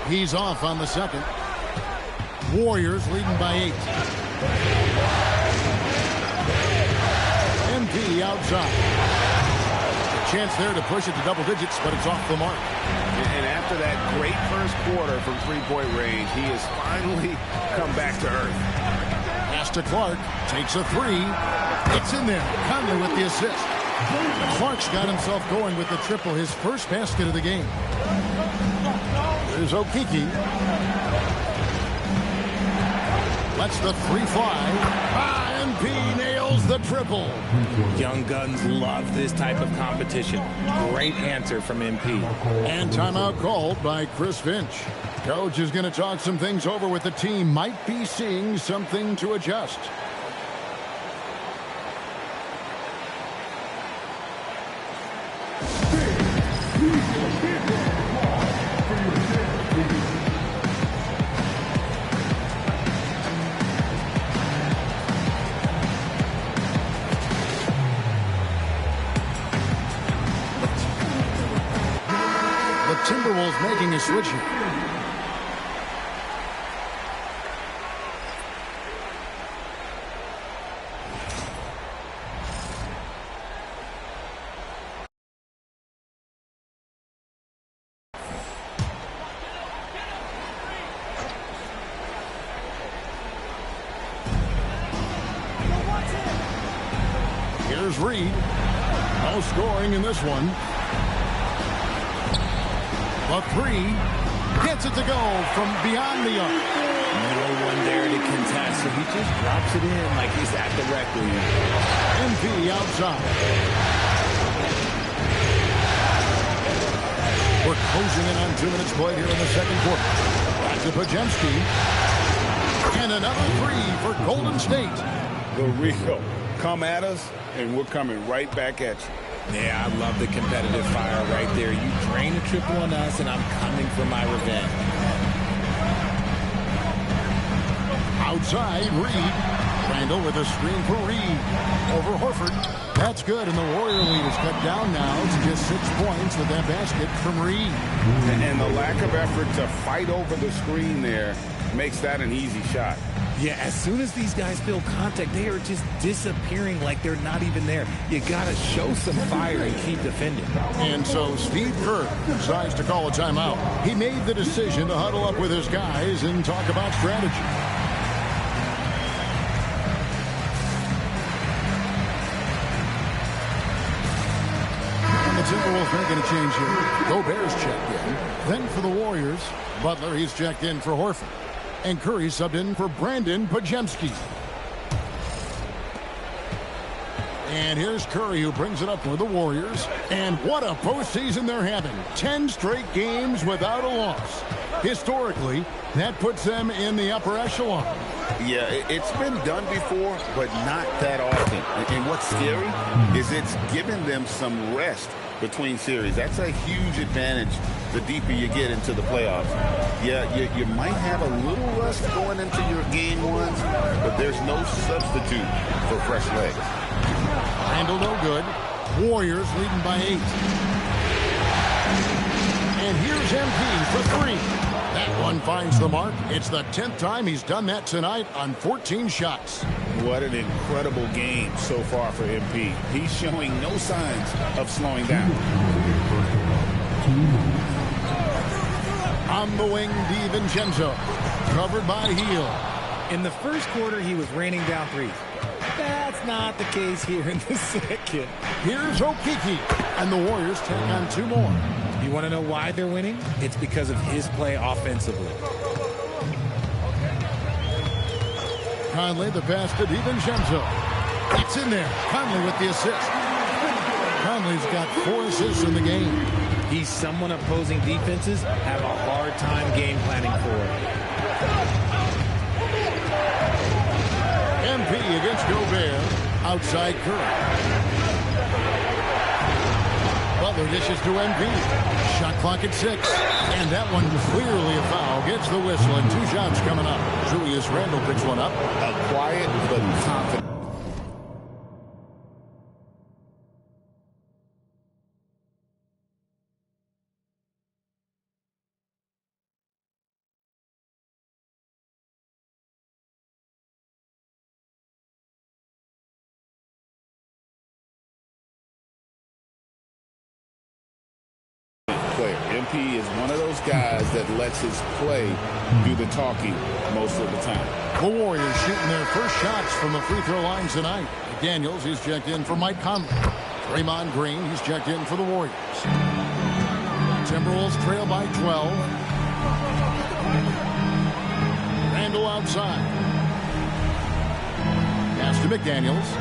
He's off on the second. Warriors leading by 8. MP outside. A chance there to push it to double digits, but it's off the mark. And after that great first quarter from three-point range, he has finally come back to earth. Pass to Clark. Takes a 3. It's in there. Conley with the assist. Clark's got himself going with the triple, his first basket of the game. There's Okiki. Lets the 3 fly. MP nails the triple. Young guns love this type of competition. Great answer from MP. And timeout called by Chris Finch. Coach is going to talk some things over with the team. Might be seeing something to adjust. Timberwolves making a switch here. Here's Reed. No scoring in this one. A 3 gets it to go from beyond the arc. No one there to contest, so he just drops it in like he's at the rec league. MP outside. We're closing in on 2 minutes played here in the second quarter. Back to Podziemski. And another 3 for Golden State. The Rico, come at us, and we're coming right back at you. Yeah, I love the competitive fire right there. You drain a triple on us, and I'm coming for my revenge. Outside, Reed. Randall with a screen for Reed. Over Horford. That's good, and the Warrior lead is cut down now to just 6 points with that basket from Reed. And the lack of effort to fight over the screen there makes that an easy shot. Yeah, as soon as these guys feel contact, they are just disappearing like they're not even there. You got to show some fire and keep defending. And so Steve Kerr decides to call a timeout. He made the decision to huddle up with his guys and talk about strategy. And the Timberwolves making a change here. Gobert's checked in. Then for the Warriors, Butler, he's checked in for Horford. And Curry subbed in for Brandon Podziemski. And here's Curry, who brings it up for the Warriors. And what a postseason they're having. 10 straight games without a loss. Historically, that puts them in the upper echelon. Yeah, it's been done before, but not that often. And what's scary is it's given them some rest between series. That's a huge advantage the deeper you get into the playoffs. Yeah, you might have a little rust going into your game ones, but there's no substitute for fresh legs. Handle no good. Warriors leading by 8. And here's MP for 3. That one finds the mark. It's the 10th time he's done that tonight on 14 shots. What an incredible game so far for MP. He's showing no signs of slowing down. On the wing, DiVincenzo. Covered by Hield. In the first quarter, he was raining down threes. That's not the case here in the second. Here's Okiki. And the Warriors take on 2 more. You want to know why they're winning? It's because of his play offensively. Conley, the pass to DiVincenzo. It's in there. Conley with the assist. Conley's got 4 assists in the game. He's someone opposing defenses have a hard time game planning for. MP against Gobert. Outside Curry. Butler dishes to MP. Shot clock at 6. And that one clearly a foul. Gets the whistle and 2 shots coming up. Julius Randle picks one up. A quiet but confident. player. MP is one of those guys that lets his play do the talking most of the time. The Warriors shooting their first shots from the free throw line tonight. Daniels, he's checked in for Mike Conley. Draymond Green, he's checked in for the Warriors. Timberwolves trail by 12. Randall outside. Pass to McDaniels.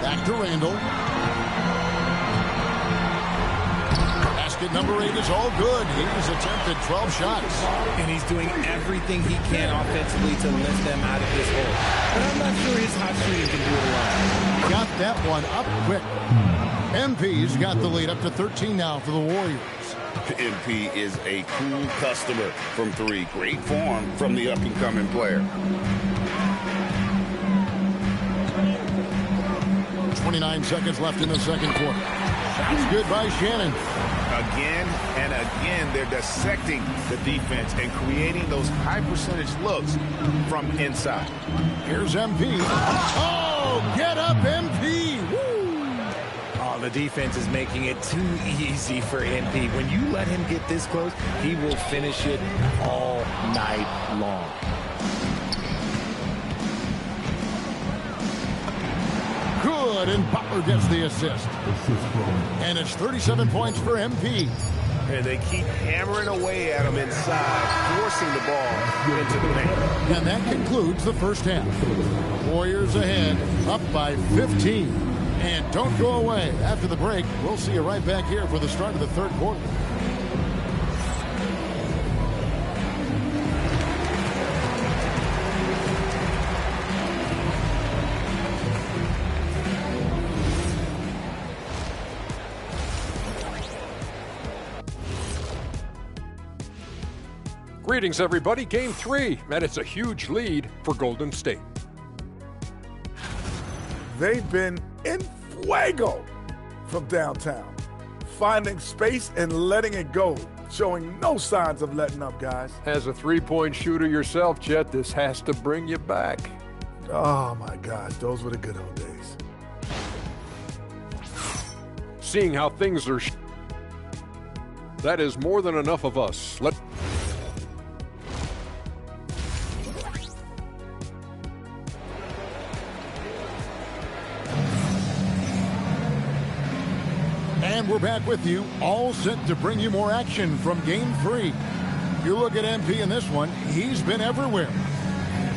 Back to Randall. Basket number 8 is all good. He's attempted 12 shots. And he's doing everything he can offensively to lift them out of this hole. But I'm not sure his hot shooting can do it alone. Got that one up quick. MP's got the lead up to 13 now for the Warriors. MP is a cool customer from 3. Great form from the up-and-coming player. 29 seconds left in the second quarter. Shots good by Shannon. Again and again, they're dissecting the defense and creating those high-percentage looks from inside. Here's MP. Oh, get up, MP. Woo. Oh, the defense is making it too easy for MP. When you let him get this close, he will finish it all night long. Good, and Butler gets the assist. And it's 37 points for MP. And they keep hammering away at him inside, forcing the ball into the paint. And that concludes the first half. Warriors ahead, up by 15. And don't go away. After the break, we'll see you right back here for the start of the third quarter. Greetings, everybody. Game 3, and it's a huge lead for Golden State. They've been in fuego from downtown, finding space and letting it go, showing no signs of letting up, guys. As a three-point shooter yourself, Chet, this has to bring you back. Oh, my gosh, those were the good old days. Seeing how things are, that is more than enough of us. And we're back with you, all set to bring you more action from Game 3. You look at MP in this one, he's been everywhere.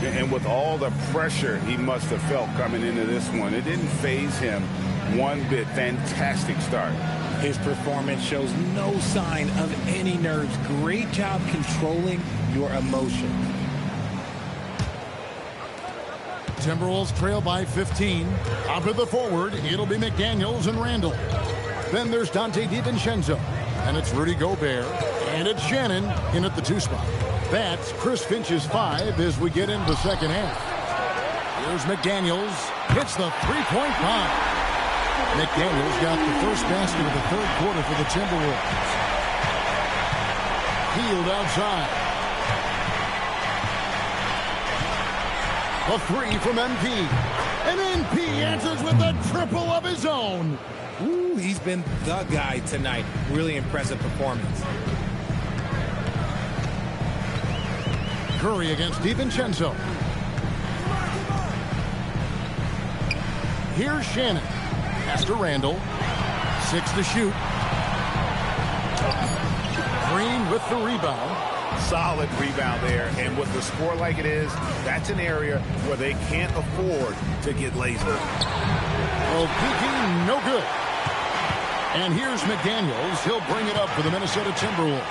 And with all the pressure he must have felt coming into this one, it didn't faze him one bit. Fantastic start. His performance shows no sign of any nerves. Great job controlling your emotions. Timberwolves trail by 15. Top of the forward, it'll be McDaniels and Randall. Then there's Dante DiVincenzo. And it's Rudy Gobert. And it's Shannon in at the 2 spot. That's Chris Finch's 5 as we get into the second half. Here's McDaniels. Hits the three-point bomb. McDaniels got the first basket of the third quarter for the Timberwolves. Healed outside. A 3 from MP. And MP answers with a triple of his own. Ooh, he's been the guy tonight. Really impressive performance. Curry against DiVincenzo. Here's Shannon. Pass to Randall. 6 to shoot. Green with the rebound. Solid rebound there, and with the score like it is, that's an area where they can't afford to get lazy. Okeke, no good. And here's McDaniels. He'll bring it up for the Minnesota Timberwolves.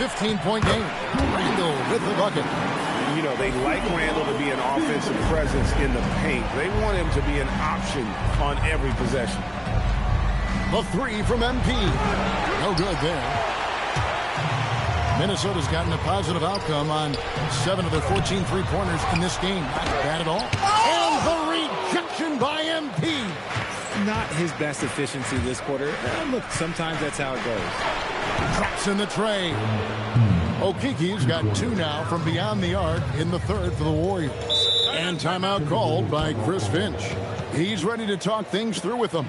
15-point game. Randall with the bucket. You know, they like Randall to be an offensive presence in the paint. They want him to be an option on every possession. A 3 from MP. No good there. Minnesota's gotten a positive outcome on 7 of their 14 three-pointers in this game. Not bad at all. And the rejection by MP. Not his best efficiency this quarter. Look, sometimes that's how it goes. Drops in the tray. Okeke's got 2 now from beyond the arc in the third for the Warriors. And timeout called by Chris Finch. He's ready to talk things through with them.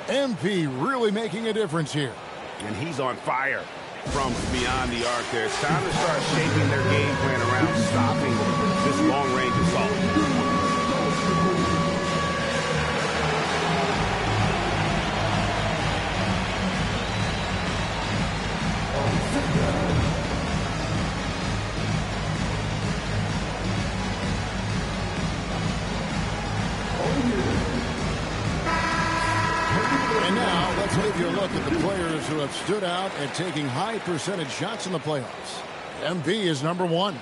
MP really making a difference here. And he's on fire from beyond the arc there. It's time to start shaping their game plan around stopping this long-range assault. Let's give you a look at the players who have stood out at taking high percentage shots in the playoffs. MV is number 1.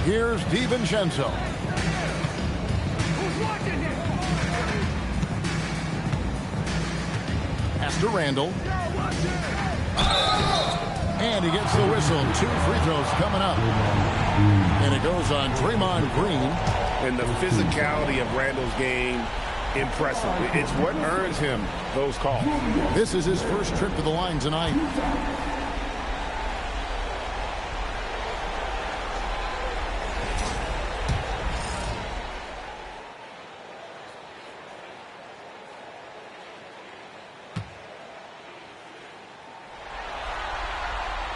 Here's DiVincenzo. Pass to Randall. And he gets the whistle. 2 free throws coming up. And it goes on Draymond Green. And the physicality of Randall's game, impressive. It's what earns him those calls. This is his first trip to the line tonight.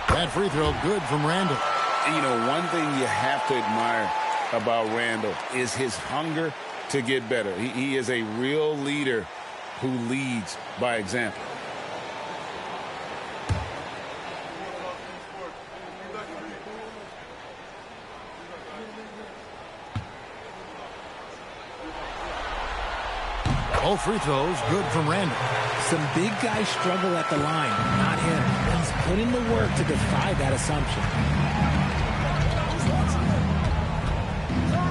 That free throw good from Randall. You know, one thing you have to admire about Randall is his hunger to get better. He is a real leader who leads by example. All free throws good from Randall. Some big guys struggle at the line, not him. He's put in the work to defy that assumption.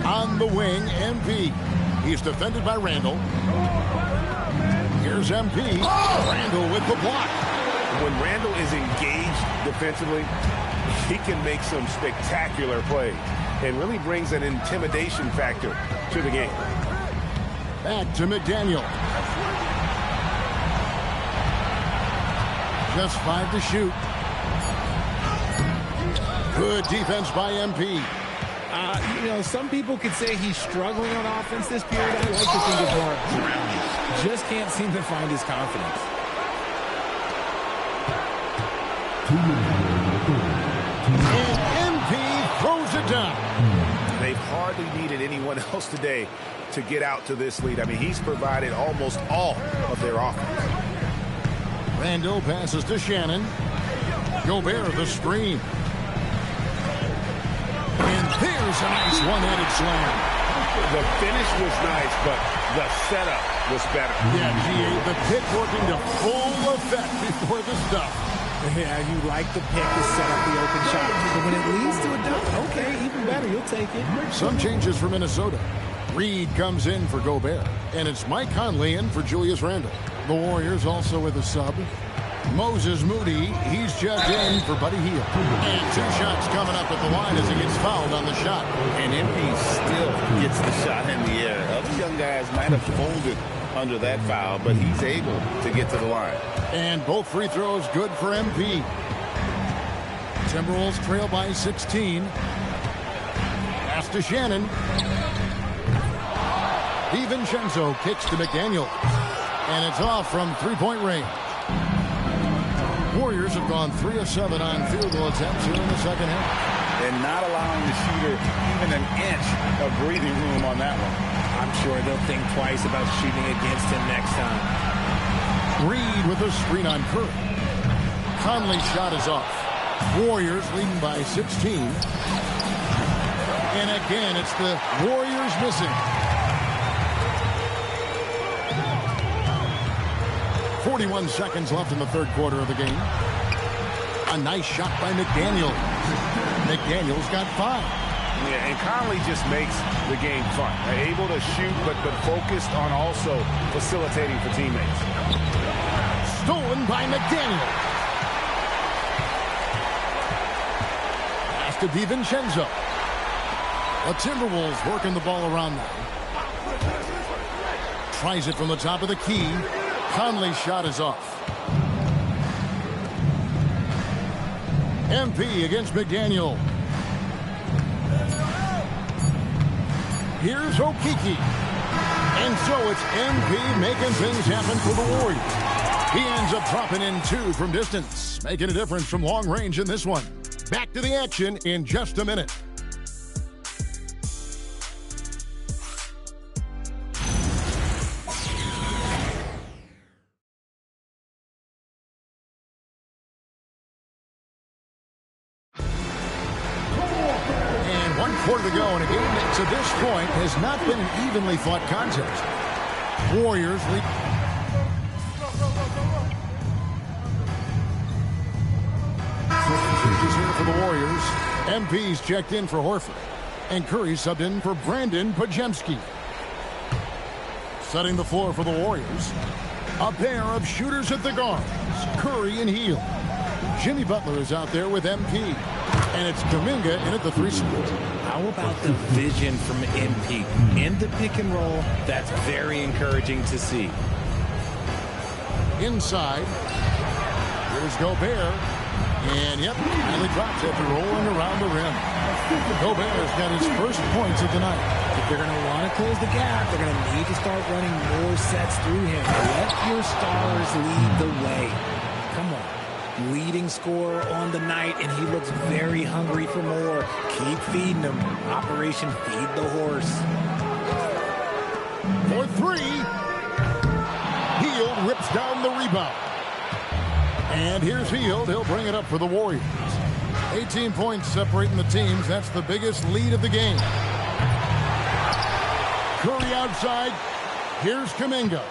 On the wing, MP. He's defended by Randall. Here's MP. Randall with the block. When Randall is engaged defensively, he can make some spectacular plays and really brings an intimidation factor to the game. Back to McDaniel. Just 5 to shoot. Good defense by MP. You know, some people could say he's struggling on offense this period. I like to think it's more drowning. Just can't seem to find his confidence. And MP throws it down. They've hardly needed anyone else today to get out to this lead. I mean, he's provided almost all of their offense. Randall passes to Shannon. Gobert the screen. And there's a nice one-handed slam. The finish was nice, but the setup was better. Yeah, G.A., the pick working to full effect before the stuff. Yeah, you like the pick to set up the open shot. But when it leads to a dunk, okay, even better, you'll take it. Some changes for Minnesota. Reed comes in for Gobert. And it's Mike Conley in for Julius Randle. The Warriors also with a sub. Moses Moody, he's checked in for Buddy Hield. And 2 shots coming up at the line as he gets fouled on the shot. And MP still gets the shot in the air. Other young guys might have folded under that foul, but he's able to get to the line. And both free throws good for MP. Timberwolves trail by 16. Pass to Shannon. DiVincenzo kicks to McDaniel. And it's off from 3-point range. Warriors have gone 3 of 7 on field goal attempts here in the second half. And not allowing the shooter even an inch of breathing room on that one. I'm sure they'll think twice about shooting against him next time. Reed with a screen on Curry. Conley's shot is off. Warriors leading by 16. And again, it's the Warriors missing. 41 seconds left in the third quarter of the game. A nice shot by McDaniel. McDaniel's got 5. Yeah, and Conley just makes the game fun. They're able to shoot, but focused on also facilitating for teammates. Stolen by McDaniel. Pass to DiVincenzo. The Timberwolves working the ball around now. Tries it from the top of the key. Conley's shot is off. MP against McDaniel. Here's Okiki. And so it's MP making things happen for the Warriors. He ends up dropping in 2 from distance, making a difference from long range in this one. Back to the action in just a minute. And 1 quarter to go in a game that to this point has not been an evenly fought contest. Warriors lead. Is here for the Warriors. MP's checked in for Horford. And Curry subbed in for Brandon Pajemski. Setting the floor for the Warriors. A pair of shooters at the guards. Curry and Hield. Jimmy Butler is out there with MP. And it's Kuminga in at the 3 spot. How about the vision from MP? In the pick and roll, that's very encouraging to see. Inside. Here's Gobert. And, yep, finally drops after rolling around the rim. Gobert's got his first points of the night. If they're going to want to close the gap, they're going to need to start running more sets through him. Let your stars lead the way. Come on. Leading scorer on the night, and he looks very hungry for more. Keep feeding him. Operation Feed the Horse. For 3. Hield rips down the rebound. And here's Hield. He'll bring it up for the Warriors. 18 points separating the teams. That's the biggest lead of the game. Curry outside. Here's Kuminga.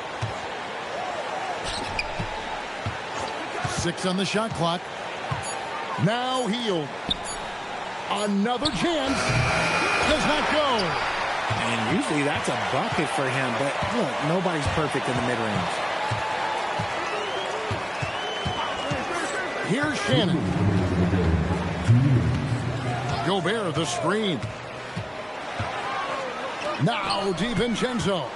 6 on the shot clock. Now Hield. Another chance. Does not go. And usually that's a bucket for him, but look, nobody's perfect in the mid-range. Here's Shannon. Gobert the screen. Now DiVincenzo.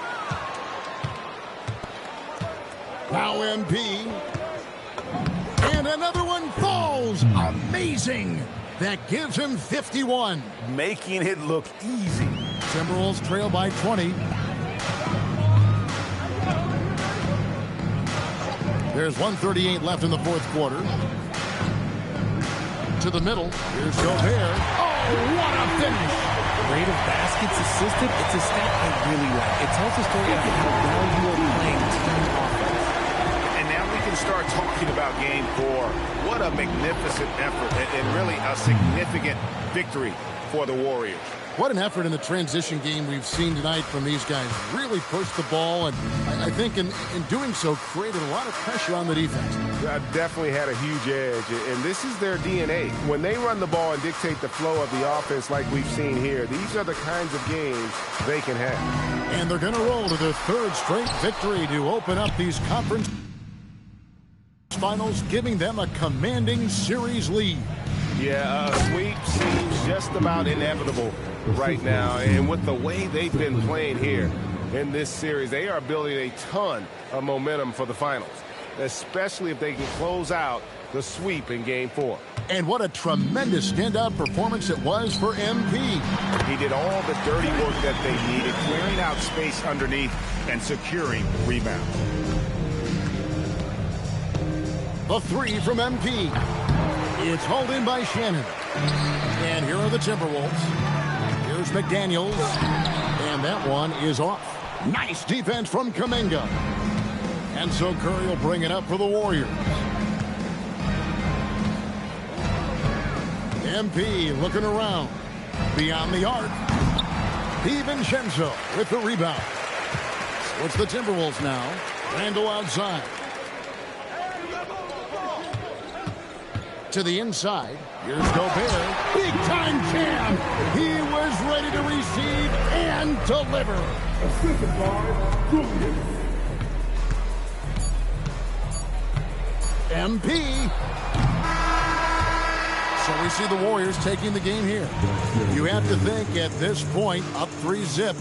Now MP. And another one falls. Amazing. That gives him 51. Making it look easy. Timberwolves trail by 20. There's 1:38 left in the 4th quarter. To the middle. Here's Gobert. Oh, what a finish. Rate of baskets assisted, it's a stat I really like. It tells the story of how well you are playing team offense. And now we can start talking about Game 4. What a magnificent effort and really a significant victory for the Warriors. What an effort in the transition game we've seen tonight from these guys. Really pushed the ball, and I think in doing so created a lot of pressure on the defense. Definitely had a huge edge, and this is their DNA. When they run the ball and dictate the flow of the offense like we've seen here, these are the kinds of games they can have. And they're going to roll to their 3rd straight victory to open up these conference finals, giving them a commanding series lead. Yeah, a sweep seems just about inevitable right now. And with the way they've been playing here in this series, they are building a ton of momentum for the finals, especially if they can close out the sweep in Game 4. And what a tremendous standout performance it was for MP. He did all the dirty work that they needed, clearing out space underneath and securing rebounds. The 3 from MP. It's hauled in by Shannon. And here are the Timberwolves. Here's McDaniels. And that one is off. Nice defense from Kuminga. And so Curry will bring it up for the Warriors. MP looking around. Beyond the arc. DiVincenzo with the rebound. So it's the Timberwolves now. Randall outside. To the inside. Here's Gobert. Big time jam. He was ready to receive and deliver. MP. So we see the Warriors taking the game here. You have to think at this point, up 3-zip.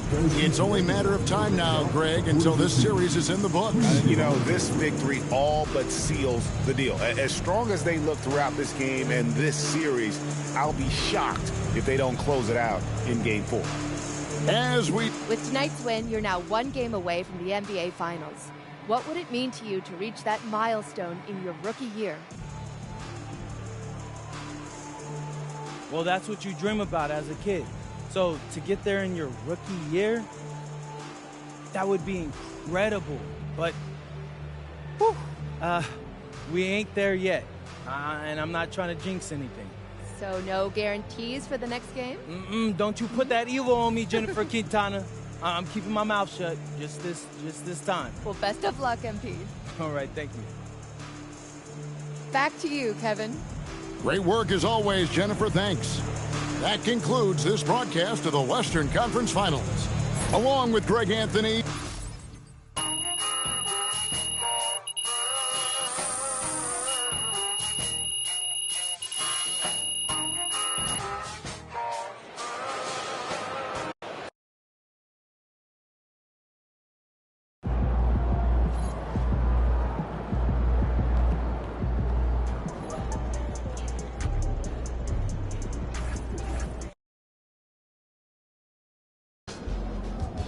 It's only a matter of time now, Greg, until this series is in the books. You know, this victory all but seals the deal. As strong as they look throughout this game and this series, I'll be shocked if they don't close it out in Game 4. With tonight's win, you're now one game away from the NBA Finals. What would it mean to you to reach that milestone in your rookie year? Well, that's what you dream about as a kid. So to get there in your rookie year, that would be incredible. But whew, we ain't there yet. And I'm not trying to jinx anything. So no guarantees for the next game? Don't you put that evil on me, Jennifer Quintana. I'm keeping my mouth shut just this time. Well, best of luck, MP. All right, thank you. Back to you, Kevin. Great work as always, Jennifer. Thanks. That concludes this broadcast of the Western Conference Finals. Along with Greg Anthony.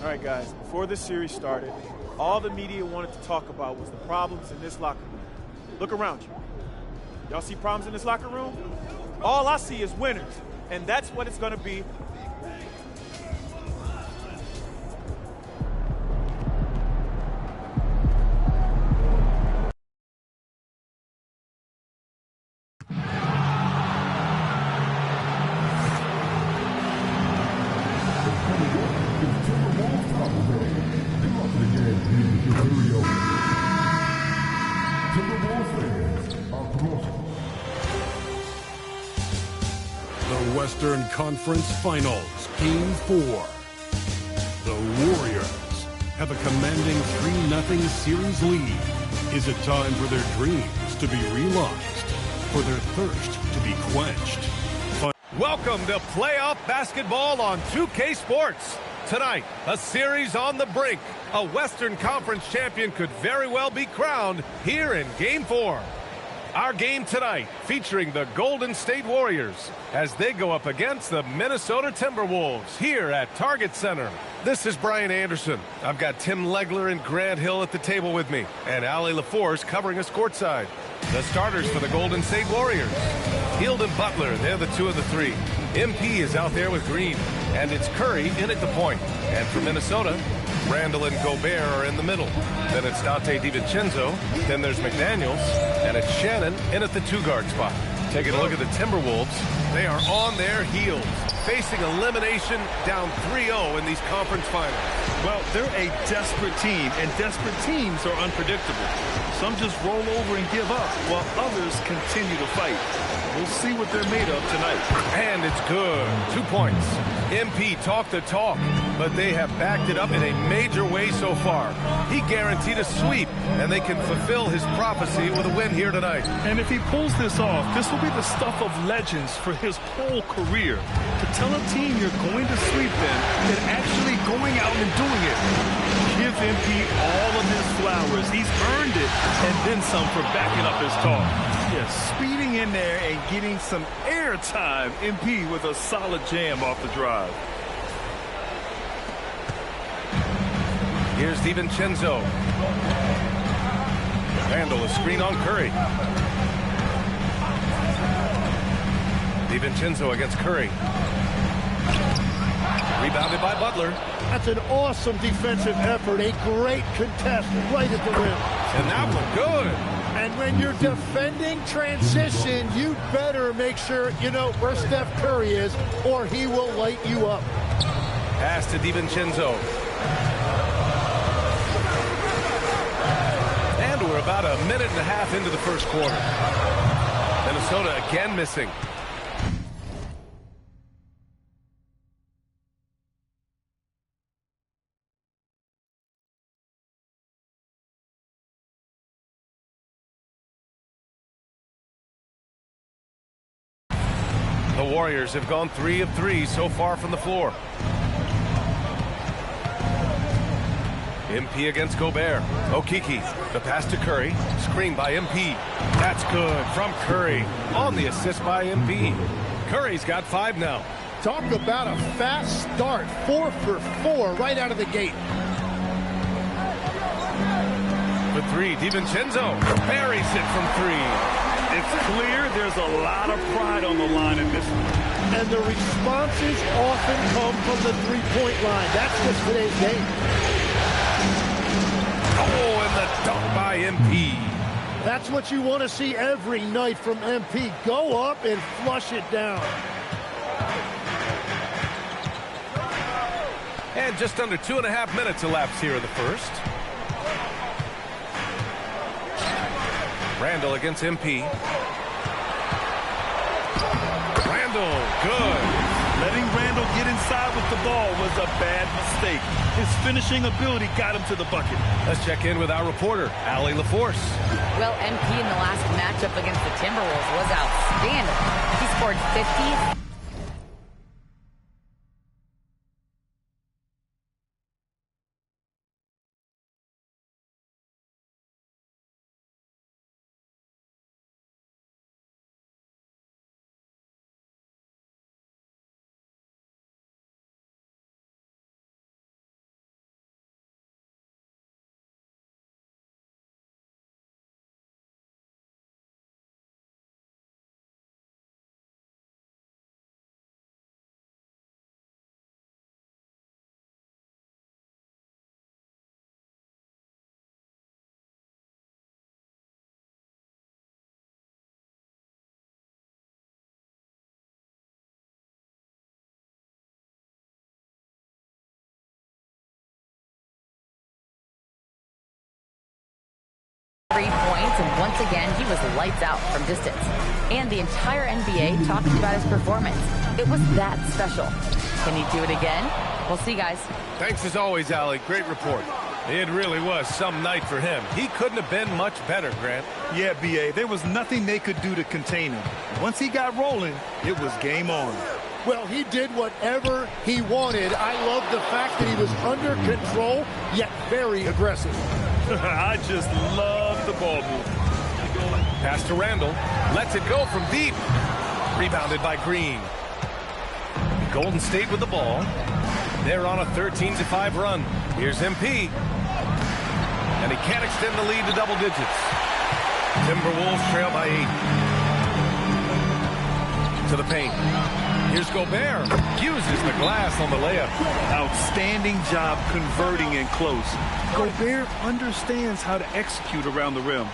All right, guys, before this series started, all the media wanted to talk about was the problems in this locker room. Look around you. Y'all see problems in this locker room? All I see is winners, and that's what it's going to be. The Western Conference Finals, Game 4. The Warriors have a commanding 3-0 series lead. Is it time for their dreams to be realized, for their thirst to be quenched? Welcome to playoff basketball on 2K Sports. Tonight, a series on the brink. A Western Conference champion could very well be crowned here in Game 4. Our game tonight featuring the Golden State Warriors as they go up against the Minnesota Timberwolves here at Target Center. This is Brian Anderson. I've got Tim Legler and Grant Hill at the table with me, and Allie LaForce covering us courtside. The starters for the Golden State Warriors: Hield and Butler, they're the two of the three. MP is out there with Green, and it's Curry in at the point. And for Minnesota, Randall and Gobert are in the middle. Then it's Dante DiVincenzo, then there's McDaniels, and it's Shannon in at the two-guard spot. Taking a look at the Timberwolves, they are on their heels, facing elimination down 3-0 in these conference finals. Well, they're a desperate team, and desperate teams are unpredictable. Some just roll over and give up, while others continue to fight. We'll see what they're made of tonight. And it's good. 2 points. MP talked the talk, but they have backed it up in a major way so far. He guaranteed a sweep, and they can fulfill his prophecy with a win here tonight. And if he pulls this off, this will be the stuff of legends for his whole career. To tell a team you're going to sweep them and actually going out and doing it. Give MP all of his flowers. He's earned it, and then some for backing up his talk. Yes, speeding in there and getting some air time. MP with a solid jam off the drive. Here's DiVincenzo. Randall, a screen on Curry. DiVincenzo against Curry. Rebounded by Butler. That's an awesome defensive effort. A great contest right at the rim. And that one good. And when you're defending transition, you better make sure you know where Steph Curry is, or he will light you up. Pass to DiVincenzo. And we're about a minute and a half into the first quarter. Minnesota again missing. The Warriors have gone 3 of 3 so far from the floor. MP against Gobert. Okiki, the pass to Curry. Screen by MP. That's good from Curry. On the assist by MP. Curry's got 5 now. Talk about a fast start. 4 for 4 right out of the gate. For 3, DiVincenzo buries it from 3. It's clear there's a lot of pride on the line in this one. And the responses often come from the three-point line. That's just today's game. Oh, and the dunk by MP. That's what you want to see every night from MP. Go up and flush it down. And just under 2.5 minutes elapsed here in the first. Randall against MP. Randall, good. Letting Randall get inside with the ball was a bad mistake. His finishing ability got him to the bucket. Let's check in with our reporter, Allie LaForce. Well, MP in the last matchup against the Timberwolves was outstanding. He scored 50. Points, and once again he was lights out from distance, and the entire NBA talking about his performance. It was that special. Can he do it again? We'll see, guys. Thanks as always, Allie. Great report. It really was some night for him. He couldn't have been much better, Grant. Yeah, B.A. There was nothing they could do to contain him. Once he got rolling, it was game on. Well, he did whatever he wanted. I love the fact that he was under control, yet very aggressive. I just love the ball movement. Pass to Randall. Lets it go from deep. Rebounded by Green. Golden State with the ball. They're on a 13-5 run. Here's MP. And he can't extend the lead to double digits. Timberwolves trail by 8. To the paint. Here's Gobert. Uses the glass on the layup. Outstanding job converting in close. Gobert understands how to execute around the rim.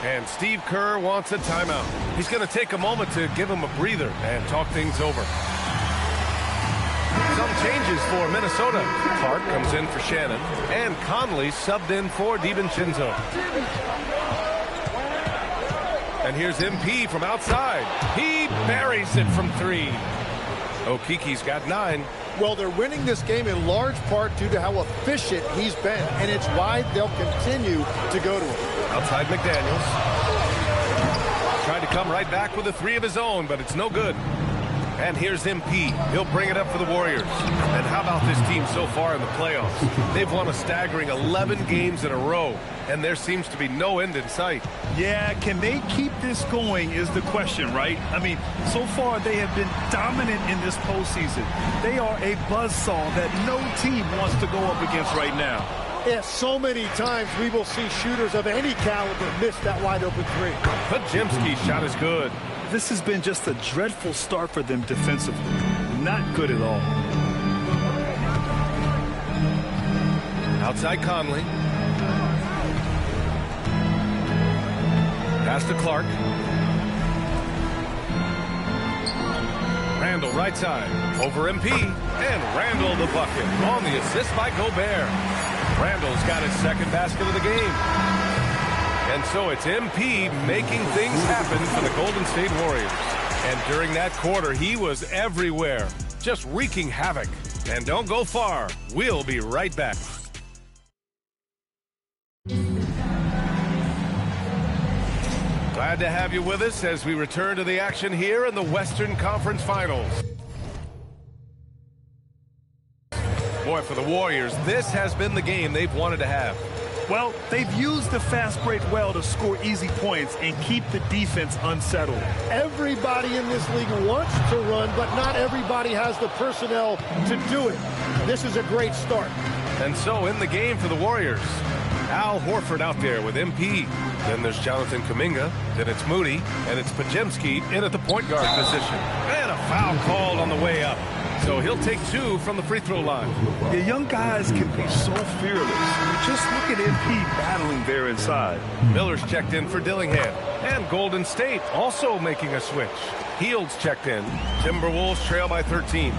And Steve Kerr wants a timeout. He's going to take a moment to give him a breather and talk things over. Some changes for Minnesota. Clark comes in for Shannon. And Conley subbed in for DiVincenzo. And here's MP from outside. He buries it from 3. Okiki's got 9. Well, they're winning this game in large part due to how efficient he's been, and it's why they'll continue to go to him. Outside McDaniels. Tried to come right back with a 3 of his own, but it's no good. And here's MP. He'll bring it up for the Warriors. And how about this team so far in the playoffs? They've won a staggering 11 games in a row, and there seems to be no end in sight. Yeah, can they keep this going is the question, right? I mean, so far they have been dominant in this postseason. They are a buzzsaw that no team wants to go up against right now. Yeah, so many times we will see shooters of any caliber miss that wide-open 3. Podziemski's shot is good. This has been just a dreadful start for them defensively. Not good at all. Outside Conley. Pass to Clark. Randall right side. Over MP. And Randall the bucket. On the assist by Gobert. Randall's got his second basket of the game. And so it's MP making things happen for the Golden State Warriors. And during that quarter, he was everywhere, just wreaking havoc. And don't go far. We'll be right back. Glad to have you with us as we return to the action here in the Western Conference Finals. Boy, for the Warriors, this has been the game they've wanted to have. Well, they've used the fast break well to score easy points and keep the defense unsettled. Everybody in this league wants to run, but not everybody has the personnel to do it. This is a great start. And so in the game for the Warriors, Al Horford out there with MP. Then there's Jonathan Kuminga. Then it's Moody. And it's Podziemski in at the point guard position. And a foul called on the way up. So he'll take 2 from the free throw line. The young guys can be so fearless. Just look at MP battling there inside. Miller's checked in for Dillingham. And Golden State also making a switch. Hield's checked in. Timberwolves trail by 13.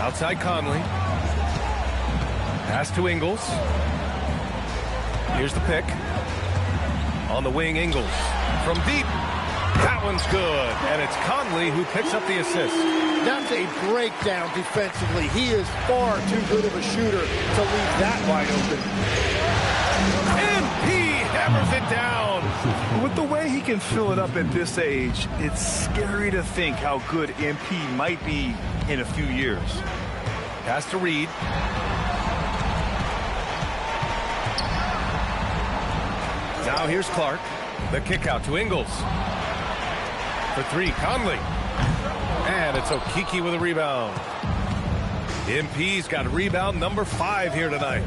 Outside Conley. Pass to Ingles. Here's the pick. On the wing, Ingles. From deep. That one's good. And it's Conley who picks up the assist. That's a breakdown defensively. He is far too good of a shooter to leave that wide open. And he hammers it down. With the way he can fill it up at this age, it's scary to think how good MP might be in a few years. Pass to Reed. Now here's Clark. The kick out to Ingles. For 3, Conley. And it's Okeke with a rebound. MP's got rebound number 5 here tonight.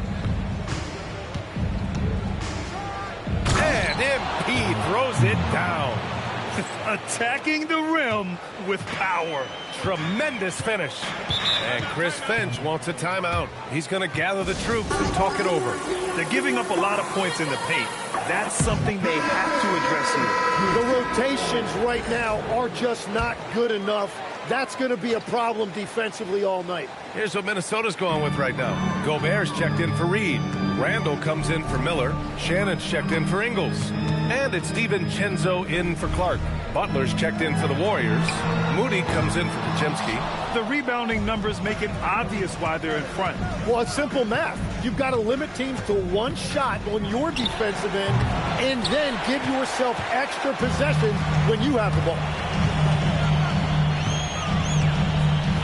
And MP throws it down. Attacking the rim with power. Tremendous finish. And Chris Finch wants a timeout. He's going to gather the troops and talk it over. They're giving up a lot of points in the paint. That's something they have to address here. The rotations right now are just not good enough. That's going to be a problem defensively all night. Here's what Minnesota's going with right now. Gobert's checked in for Reed. Randall comes in for Miller. Shannon's checked in for Ingles. And it's DiVincenzo in for Clark. Butler's checked in for the Warriors. Moody comes in for Podziemski. The rebounding numbers make it obvious why they're in front. Well, it's simple math. You've got to limit teams to 1 shot on your defensive end and then give yourself extra possessions when you have the ball.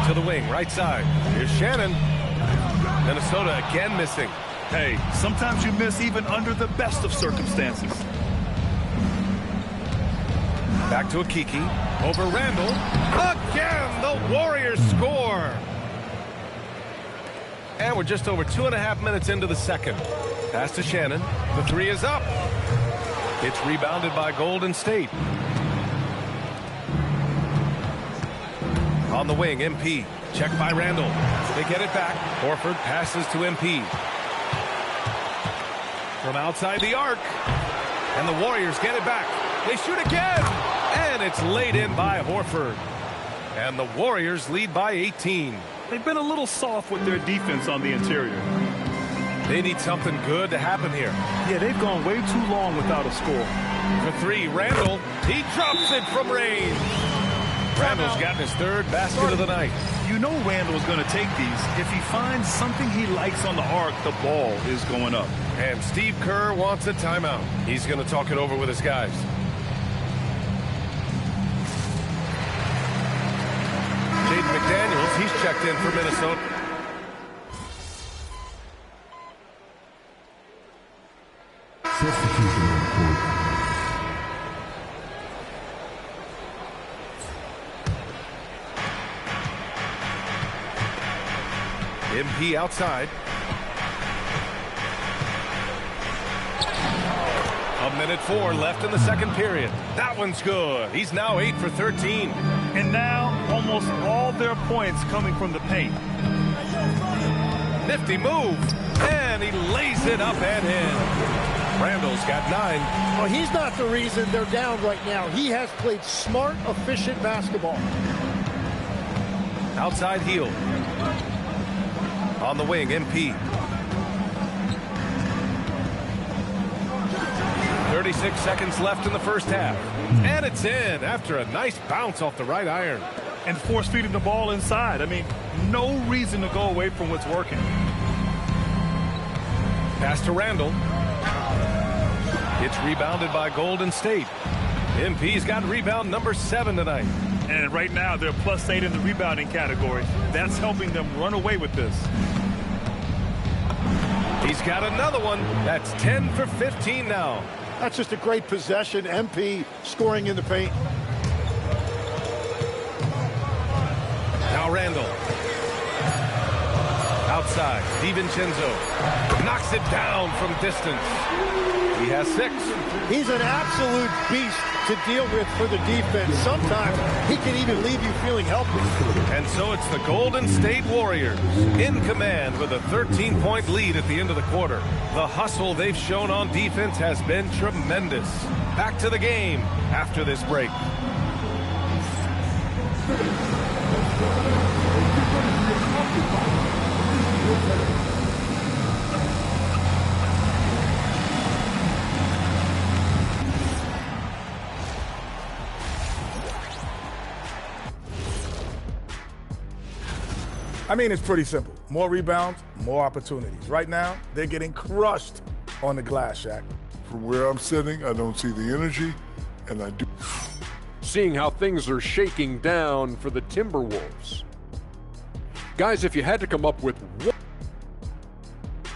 To the wing, right side. Here's Shannon. Minnesota again missing. Hey, sometimes you miss even under the best of circumstances. Back to Okeke. Over Randall. Again, the Warriors score. And we're just over 2.5 minutes into the second. Pass to Shannon. The 3 is up. It's rebounded by Golden State. On the wing, MP. Checked by Randall. They get it back. Horford passes to MP. From outside the arc. And the Warriors get it back. They shoot again. And it's laid in by Horford. And the Warriors lead by 18. They've been a little soft with their defense on the interior. They need something good to happen here. Yeah, they've gone way too long without a score. For 3, Randall. He drops it from range. Randall's gotten his 3rd basket of the night. You know Randall's going to take these. If he finds something he likes on the arc, the ball is going up. And Steve Kerr wants a timeout. He's going to talk it over with his guys. Jaden McDaniels, he's checked in for Minnesota. MP outside. 1:04 left in the second period. That one's good. He's now 8 for 13. And now almost all their points coming from the paint. Nifty move. And he lays it up and in. Randall's got 9. Well, he's not the reason they're down right now. He has played smart, efficient basketball. Outside heel. On the wing, MP. 36 seconds left in the first half. And it's in after a nice bounce off the right iron. And force feeding the ball inside. I mean, no reason to go away from what's working. Pass to Randall. It's rebounded by Golden State. MP's got rebound number 7 tonight. And right now, they're +8 in the rebounding category. That's helping them run away with this. He's got another one. That's 10 for 15 now. That's just a great possession. MP scoring in the paint. Now Randall. Outside, DiVincenzo knocks it down from distance. He has 6. He's an absolute beast to deal with for the defense. Sometimes he can even leave you feeling helpless. And so it's the Golden State Warriors in command with a 13-point lead at the end of the quarter. The hustle they've shown on defense has been tremendous. Back to the game after this break. I mean, it's pretty simple. More rebounds, more opportunities. Right now, they're getting crushed on the glass, Shaq. From where I'm sitting, I don't see the energy, and I do. Seeing how things are shaking down for the Timberwolves. Guys, if you had to come up with one,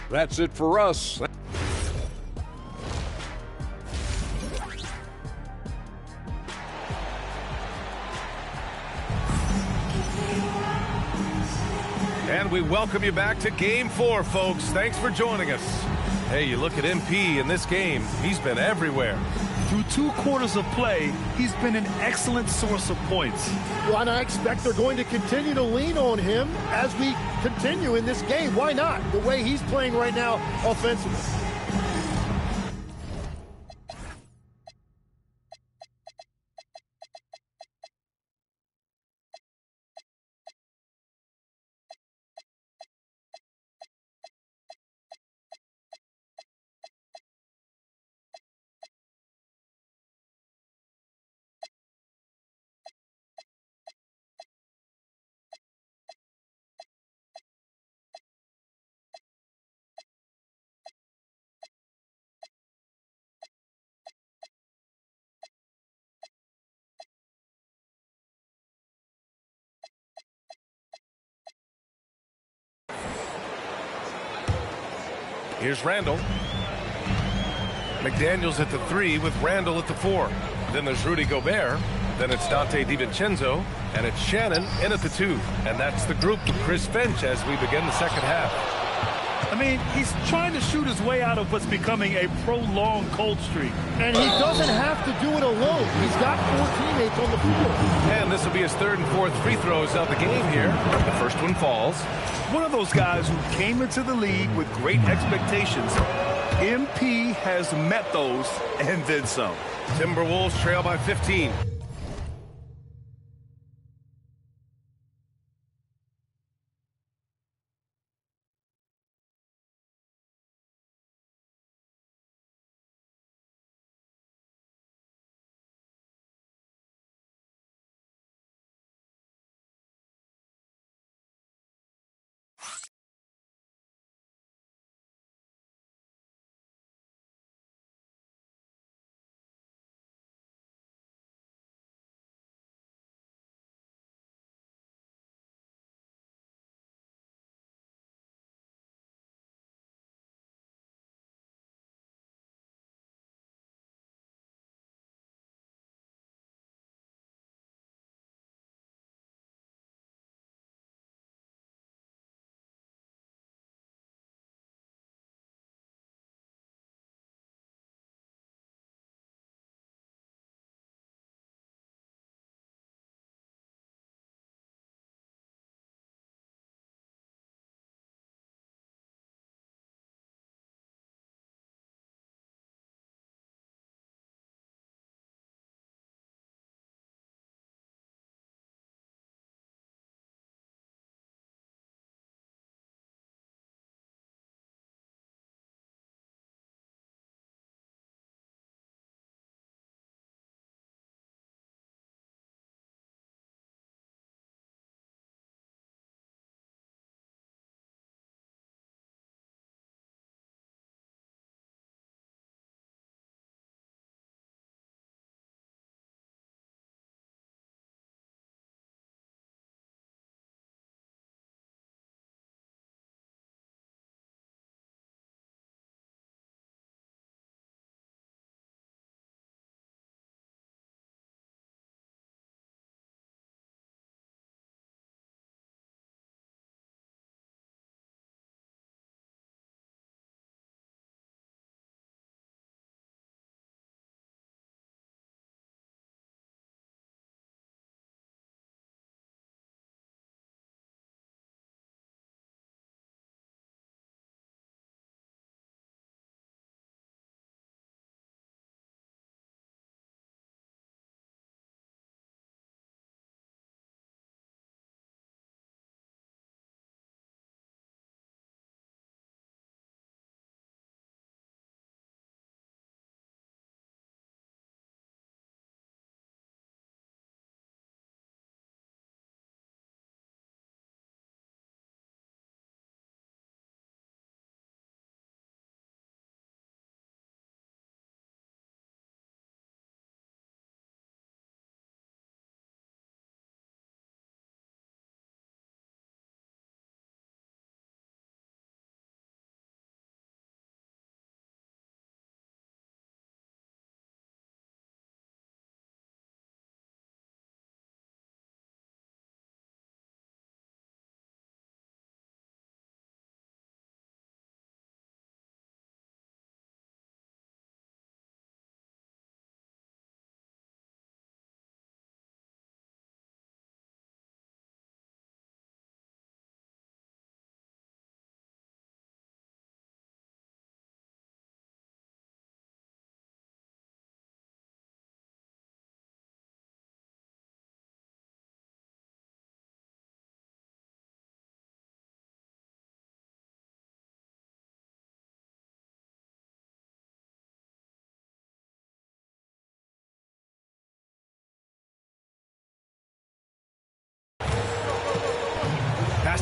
that's it for us. And we welcome you back to Game 4, folks. Thanks for joining us. Hey, you look at MP in this game, he's been everywhere. Through 2 quarters of play, he's been an excellent source of points. Well, and I expect they're going to continue to lean on him as we continue in this game. Why not? The way he's playing right now offensively. Here's Randall. McDaniels at the 3 with Randall at the 4. Then there's Rudy Gobert. Then it's Dante DiVincenzo. And it's Shannon in at the 2. And that's the group with Chris Finch as we begin the second half. I mean, he's trying to shoot his way out of what's becoming a prolonged cold streak. And he doesn't have to do it alone. He's got 4 teammates on the field. And this will be his 3rd and 4th free throws of the game here. The first one falls. One of those guys who came into the league with great expectations. MP has met those and then some. Timberwolves trail by 15.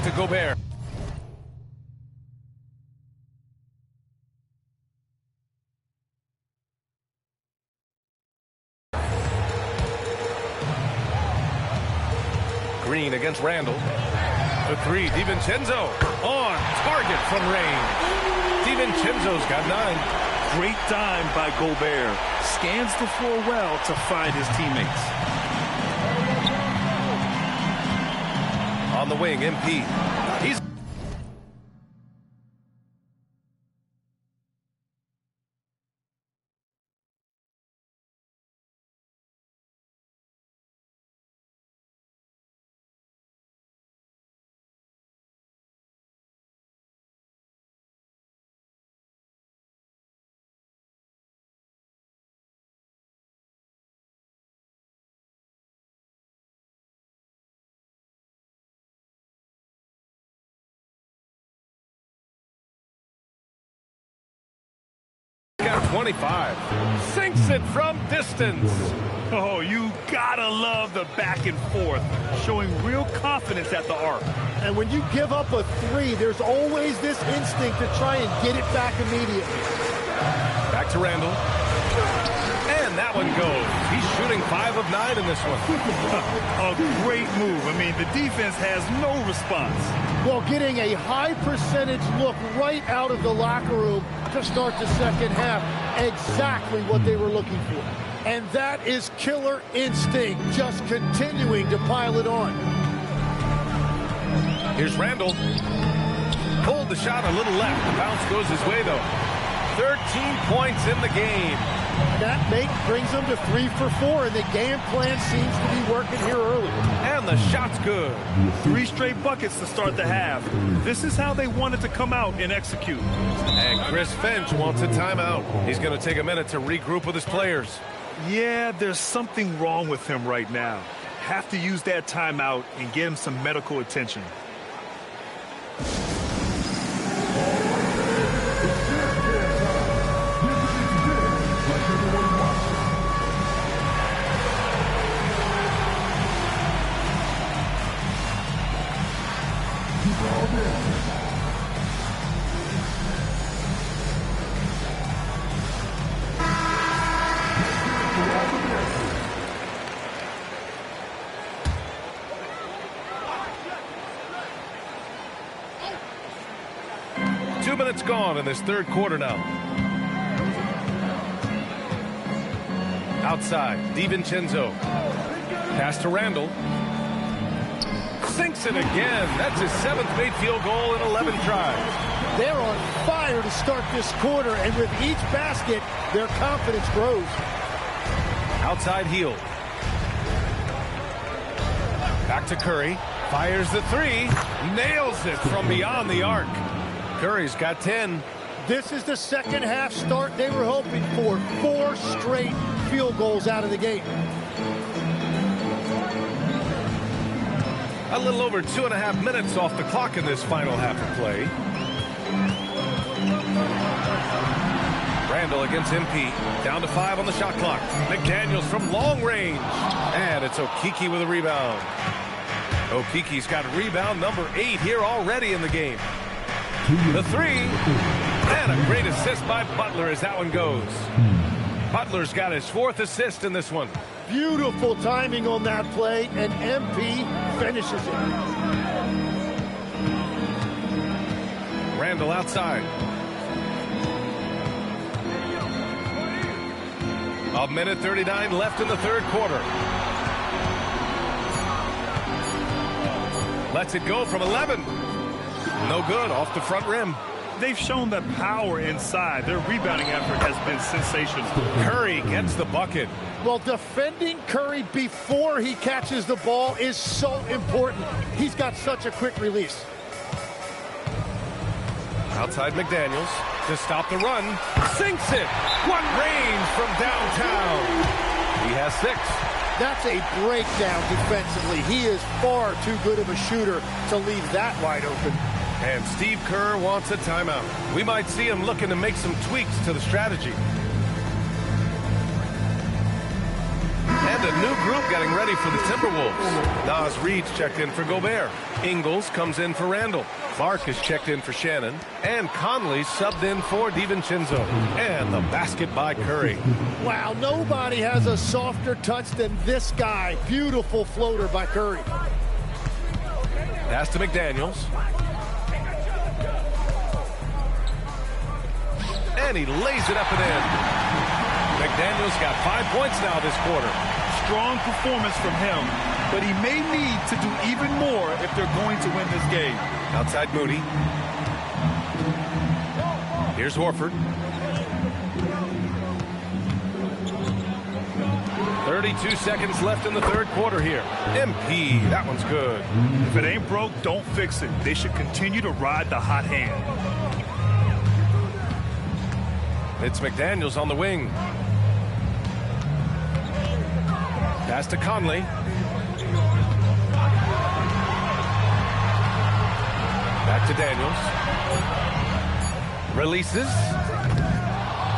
to Gobert. Green against Randall. The three, DiVincenzo on target from range. DiVincenzo's got 9. Great dime by Gobert. Scans the floor well to find his teammates. On the wing, MP. He's got 25. Sinks it from distance. Oh, you gotta love the back and forth, showing real confidence at the arc. And when you give up a 3, there's always this instinct to try and get it back immediately. Back to Randall. And that one goes. He's shooting 5 of 9 in this one. A great move. I mean, the defense has no response. Well, getting a high percentage look right out of the locker room to start the second half. Exactly what they were looking for. And that is killer instinct, just continuing to pile it on. Here's Randall. Pulled the shot a little left. The bounce goes his way, though. 13 points in the game. That brings them to 3 for 4, and the game plan seems to be working here early. And the shot's good. 3 straight buckets to start the half. This is how they wanted to come out and execute. And Chris Finch wants a timeout. He's going to take a minute to regroup with his players. Yeah, there's something wrong with him right now. Have to use that timeout and get him some medical attention. Minutes gone in this third quarter now. Outside, DiVincenzo. Pass to Randall. Sinks it again. That's his 7th made field goal in 11 tries. They're on fire to start this quarter, and with each basket, their confidence grows. Outside heel. Back to Curry. Fires the 3. Nails it from beyond the arc. Curry's got 10. This is the second half start they were hoping for. 4 straight field goals out of the gate. A little over 2.5 minutes off the clock in this final half of play. Randall against MP. Down to 5 on the shot clock. McDaniels from long range. And it's Okeke with a rebound. Okeke's got rebound number 8 here already in the game. The 3, and a great assist by Butler as that one goes. Butler's got his 4th assist in this one. Beautiful timing on that play, and MP finishes it. Randall outside. A minute 39 left in the third quarter. Lets it go from 11. No good, off the front rim. They've shown that power inside. Their rebounding effort has been sensational. Curry gets the bucket. Well, defending Curry before he catches the ball is so important. He's got such a quick release. Outside McDaniels to stop the run. Sinks it. What range from downtown. He has 6. That's a breakdown defensively. He is far too good of a shooter to leave that wide open. And Steve Kerr wants a timeout. We might see him looking to make some tweaks to the strategy. And a a new group getting ready for the Timberwolves. Nas Reed's checked in for Gobert. Ingles comes in for Randall. Clark is checked in for Shannon. And Conley subbed in for DiVincenzo. And the basket by Curry. Wow, nobody has a softer touch than this guy. Beautiful floater by Curry. Pass to McDaniels. And he lays it up and in. McDaniels got 5 points now this quarter. Strong performance from him, but he may need to do even more if they're going to win this game. Outside Moody. Here's Horford. 32 seconds left in the third quarter here. MP, that one's good. If it ain't broke, don't fix it. They should continue to ride the hot hand. It's McDaniels on the wing. Pass to Conley. Back to Daniels. Releases.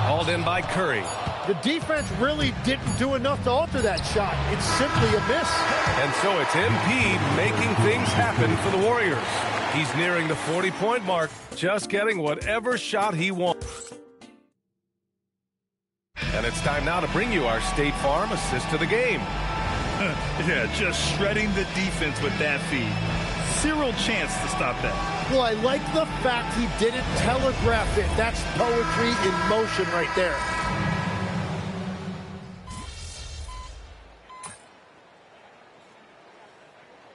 Hauled in by Curry. The defense really didn't do enough to alter that shot. It's simply a miss. And so it's MP making things happen for the Warriors. He's nearing the 40-point mark, just getting whatever shot he wants. And it's time now to bring you our State Farm assist to the game. Yeah, just shredding the defense with that feed. Zero chance to stop that. Well, I like the fact he didn't telegraph it. That's poetry in motion right there.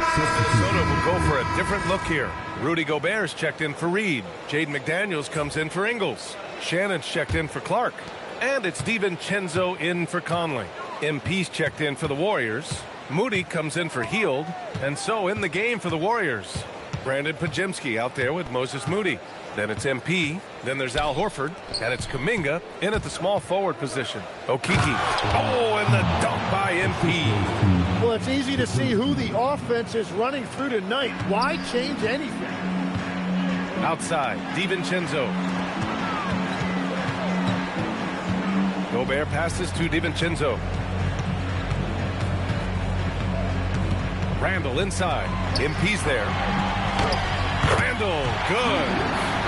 Minnesota will go for a different look here. Rudy Gobert's checked in for Reed. Jaden McDaniels comes in for Ingles. Shannon's checked in for Clark. And it's DiVincenzo in for Conley. MP's checked in for the Warriors. Moody comes in for Hield. And so in the game for the Warriors, Brandon Pajemski out there with Moses Moody. Then it's MP. Then there's Al Horford. And it's Kuminga in at the small forward position. Okiki. Oh, and the dunk by MP. Well, it's easy to see who the offense is running through tonight. Why change anything? Outside, DiVincenzo. Gobert passes to DiVincenzo. Randall inside. MP's there. Randall, good.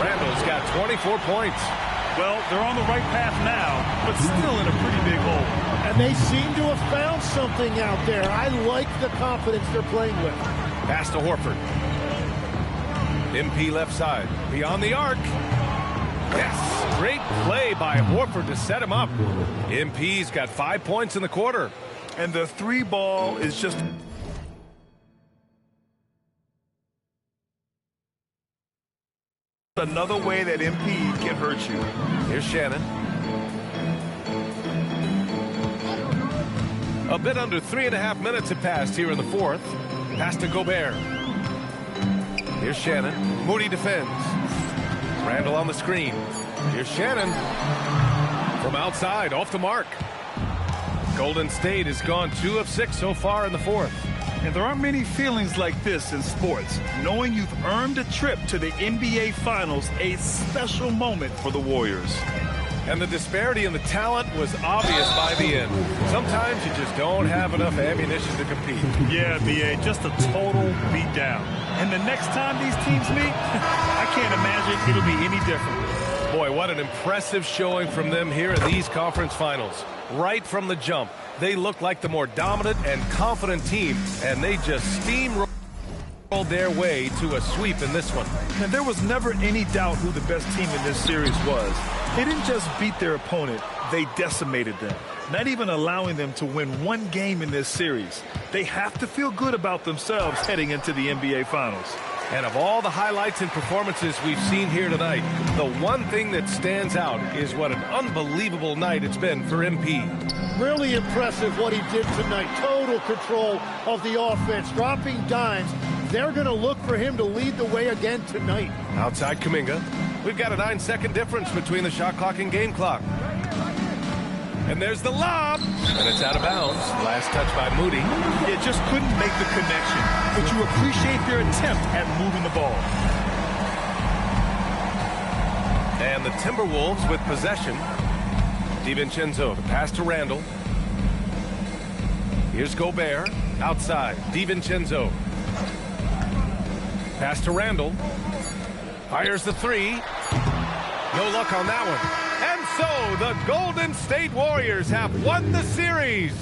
Randall's got 24 points. Well, they're on the right path now, but still in a pretty big hole. And they seem to have found something out there. I like the confidence they're playing with. Pass to Horford. MP left side. Beyond the arc. Yes, great play by Horford to set him up. MP's got 5 points in the quarter. And the three ball is just another way that MP can hurt you. Here's Shannon. A bit under 3.5 minutes have passed here in the fourth. Pass to Gobert. Here's Shannon. Moody defends. Randall on the screen. Here's Shannon. From outside, off the mark. Golden State has gone 2 of 6 so far in the fourth. And there aren't many feelings like this in sports. Knowing you've earned a trip to the NBA Finals, a special moment for the Warriors. And the disparity in the talent was obvious by the end. Sometimes you just don't have enough ammunition to compete. Yeah, B.A., just a total beatdown. And the next time these teams meet, I can't imagine it'll be any different. Boy, what an impressive showing from them here in these conference finals. Right from the jump, they looked like the more dominant and confident team, and they just steamrolled their way to a sweep in this one. And there was never any doubt who the best team in this series was. They didn't just beat their opponent, they decimated them, not even allowing them to win one game in this series. They have to feel good about themselves heading into the NBA Finals. And of all the highlights and performances we've seen here tonight, the one thing that stands out is what an unbelievable night it's been for MP. Really impressive what he did tonight. Total control of the offense, dropping dimes. They're going to look for him to lead the way again tonight. Outside Kuminga. We've got a 9-second difference between the shot clock and game clock. And there's the lob. And it's out of bounds. Last touch by Moody. It just couldn't make the connection. But you appreciate their attempt at moving the ball. And the Timberwolves with possession. DiVincenzo, the pass to Randall. Here's Gobert. Outside. DiVincenzo. Pass to Randall. Fires the three. No luck on that one. And so the Golden State Warriors have won the series.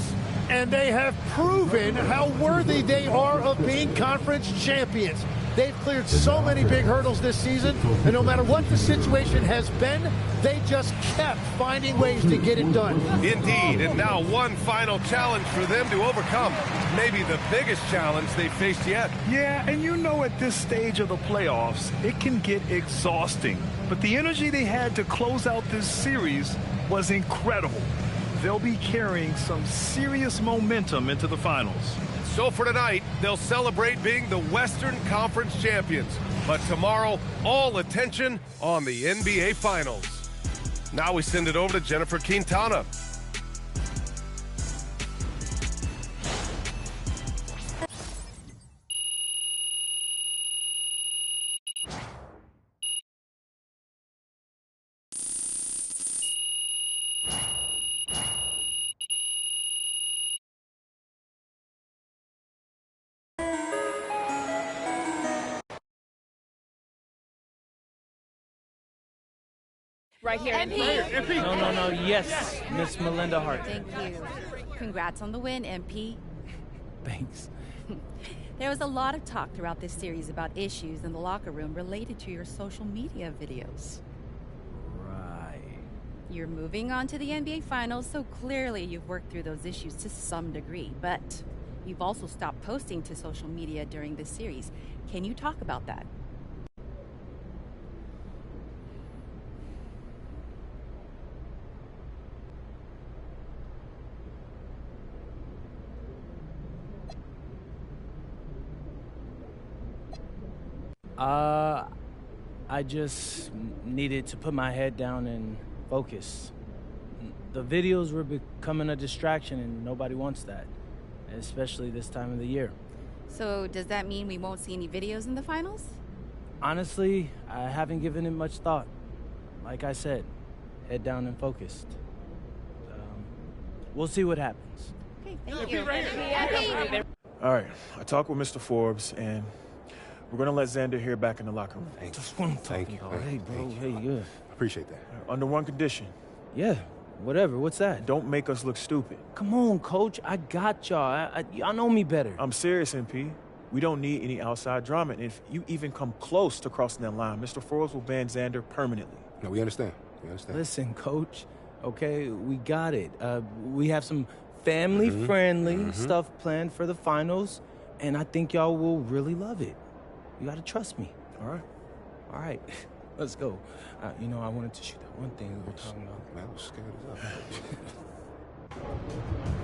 And they have proven how worthy they are of being conference champions. They've cleared so many big hurdles this season, and no matter what the situation has been, they just kept finding ways to get it done. Indeed, and now one final challenge for them to overcome. Maybe the biggest challenge they've faced yet. Yeah, and you know at this stage of the playoffs, it can get exhausting. But the energy they had to close out this series was incredible. They'll be carrying some serious momentum into the finals. So for tonight, they'll celebrate being the Western Conference champions. But tomorrow, all attention on the NBA Finals. Now we send it over to Jennifer Quintana. Right here. MP. No. Yes, Miss Melinda Hart. Thank you. Congrats on the win, MP. Thanks. There was a lot of talk throughout this series about issues in the locker room related to your social media videos. Right. You're moving on to the NBA Finals, so clearly you've worked through those issues to some degree, but you've also stopped posting to social media during this series. Can you talk about that? I just needed to put my head down and focus. The videos were becoming a distraction, and nobody wants that, especially this time of the year. So does that mean we won't see any videos in the finals? Honestly, I haven't given it much thought. Like I said, head down and focused. We'll see what happens. Okay, thank you. All right, I talked with Mr. Forbes, and we're going to let Xander here back in the locker room. That's what I'm talking about. Hey, bro. Hey, yeah. Appreciate that. Under one condition. Yeah, whatever. What's that? Don't make us look stupid. Come on, Coach. I got y'all. Y'all know me better. I'm serious, MP. We don't need any outside drama. And if you even come close to crossing that line, Mr. Forbes will ban Xander permanently. No, we understand. We understand. Listen, Coach. Okay, we got it. We have some family-friendly stuff planned for the finals, and I think y'all will really love it. You gotta trust me. All right. Let's go. You know, I wanted to shoot that one thing we were talking about. Man, I was scared as hell.